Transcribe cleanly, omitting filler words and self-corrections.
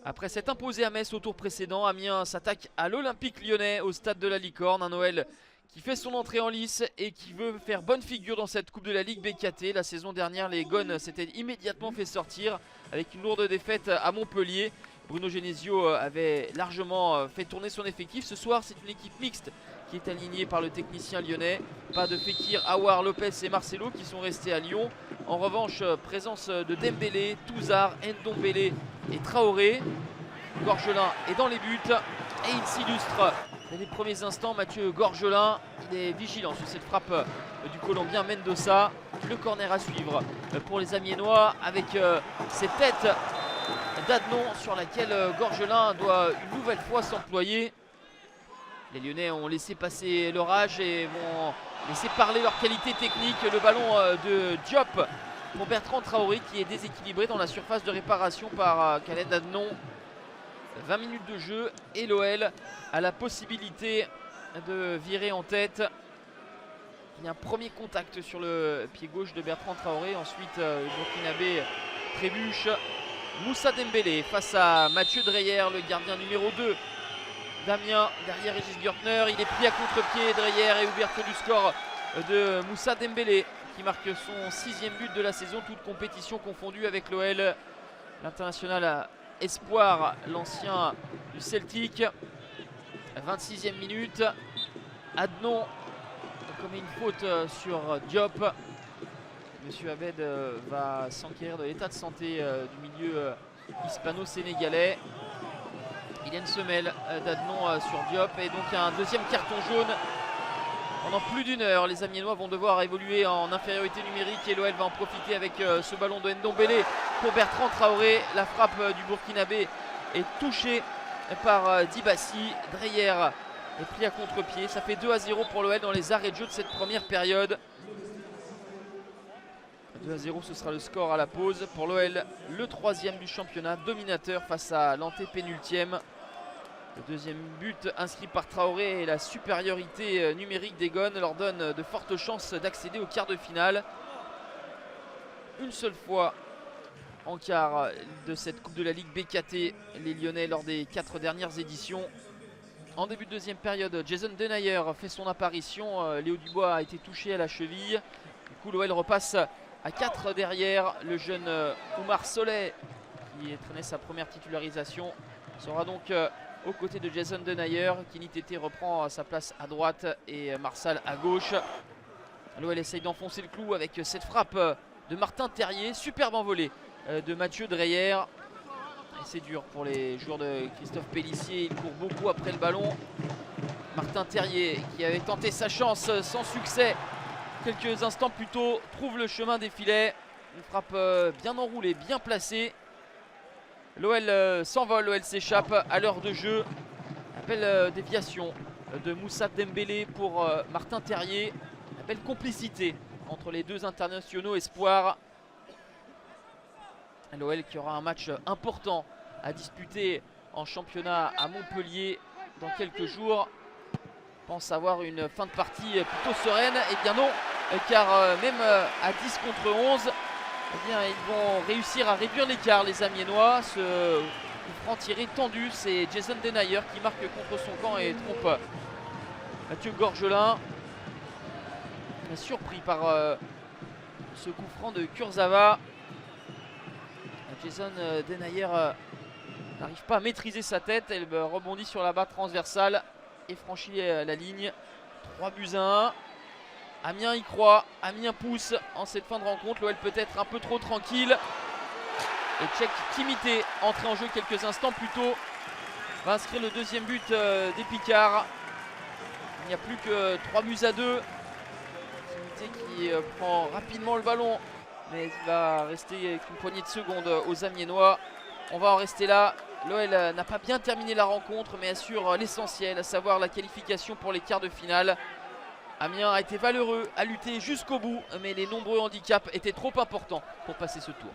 Après s'être imposé à Metz au tour précédent, Amiens s'attaque à l'Olympique Lyonnais au stade de la Licorne. Un OL qui fait son entrée en lice et qui veut faire bonne figure dans cette Coupe de la Ligue BKT. La saison dernière, les Gones s'étaient immédiatement fait sortir avec une lourde défaite à Montpellier. Bruno Genesio avait largement fait tourner son effectif. Ce soir, c'est une équipe mixte qui est alignée par le technicien lyonnais. Pas de Fekir, Aouar, Lopez et Marcelo qui sont restés à Lyon. En revanche, présence de Dembélé, Touzard, Ndombele et Traoré. Gorgelin est dans les buts et il s'illustre dès les premiers instants. Mathieu Gorgelin, il est vigilant sur cette frappe du Colombien Mendoza. Le corner à suivre pour les Amiénois avec cette tête d'Adnon sur laquelle Gorgelin doit une nouvelle fois s'employer. Les Lyonnais ont laissé passer l'orage et vont laisser parler leur qualité technique. Le ballon de Diop pour Bertrand Traoré qui est déséquilibré dans la surface de réparation par Khaled Adnon. 20 minutes de jeu et l'OL a la possibilité de virer en tête. Il y a un premier contact sur le pied gauche de Bertrand Traoré. Ensuite, le Burkinabé trébuche. Moussa Dembélé face à Mathieu Dreyer, le gardien numéro 2 d'Amiens, derrière Régis Gürtner. Il est pris à contre-pied. Dreyer et ouverture du score de Moussa Dembélé qui marque son 6e but de la saison, toute compétition confondue avec l'OL. L'international espoir, l'ancien du Celtic. 26e minute. Adnon commet une faute sur Diop. Monsieur Abed va s'enquérir de l'état de santé du milieu hispano-sénégalais. Il y a une semelle d'Adnon sur Diop et donc un deuxième carton jaune. Pendant plus d'une heure, les Amiénois vont devoir évoluer en infériorité numérique et l'OL va en profiter avec ce ballon de Ndombele pour Bertrand Traoré. La frappe du Burkinabé est touchée par Dibassi. Dreyer est pris à contre-pied. Ça fait 2-0 pour l'OL dans les arrêts de jeu de cette première période. 2-0, ce sera le score à la pause. Pour l'OL, le 3e du championnat, dominateur face à l'antépénultième. Le deuxième but inscrit par Traoré et la supériorité numérique des Gones leur donne de fortes chances d'accéder au quart de finale. Une seule fois en quart de cette Coupe de la Ligue BKT, les Lyonnais lors des 4 dernières éditions. En début de deuxième période, Jason Denayer fait son apparition. Léo Dubois a été touché à la cheville. Du coup, l'OL repasse à 4 derrière. Le jeune Oumar Solet, qui traînait sa première titularisation, sera donc aux côtés de Jason Denayer. Kenny Tété reprend sa place à droite et Marsal à gauche. L'OL essaye d'enfoncer le clou avec cette frappe de Martin Terrier. Superbe envolée de Mathieu Dreyer. Et c'est dur pour les joueurs de Christophe Pélissier. Il court beaucoup après le ballon. Martin Terrier, qui avait tenté sa chance sans succès quelques instants plus tôt, trouve le chemin des filets. Une frappe bien enroulée, bien placée. L'OL s'envole, l'OL s'échappe à l'heure de jeu. La belle déviation de Moussa Dembélé pour Martin Terrier. La belle complicité entre les deux internationaux espoirs. L'OL qui aura un match important à disputer en championnat à Montpellier dans quelques jours. Pense avoir une fin de partie plutôt sereine. Et bien non, car même à 10 contre 11, eh bien, ils vont réussir à réduire l'écart, les Amiénois. Ce franc tiré tendu, c'est Jason Denayer qui marque contre son camp et trompe Mathieu Gorgelin. Surpris par ce coup franc de Kurzawa. Jason Denayer n'arrive pas à maîtriser sa tête. Elle rebondit sur la barre transversale et franchit la ligne. 3-1. Amiens y croit, Amiens pousse en cette fin de rencontre. L'OL peut être un peu trop tranquille. Et Tchèque Kimité, entré en jeu quelques instants plus tôt, va inscrire le deuxième but des Picards. Il n'y a plus que 3-2. Kimité qui prend rapidement le ballon, mais il va rester avec une poignée de secondes aux Amiénois. On va en rester là. L'OL n'a pas bien terminé la rencontre, mais assure l'essentiel, à savoir la qualification pour les quarts de finale. Amiens a été valeureux, a lutté jusqu'au bout, mais les nombreux handicaps étaient trop importants pour passer ce tour.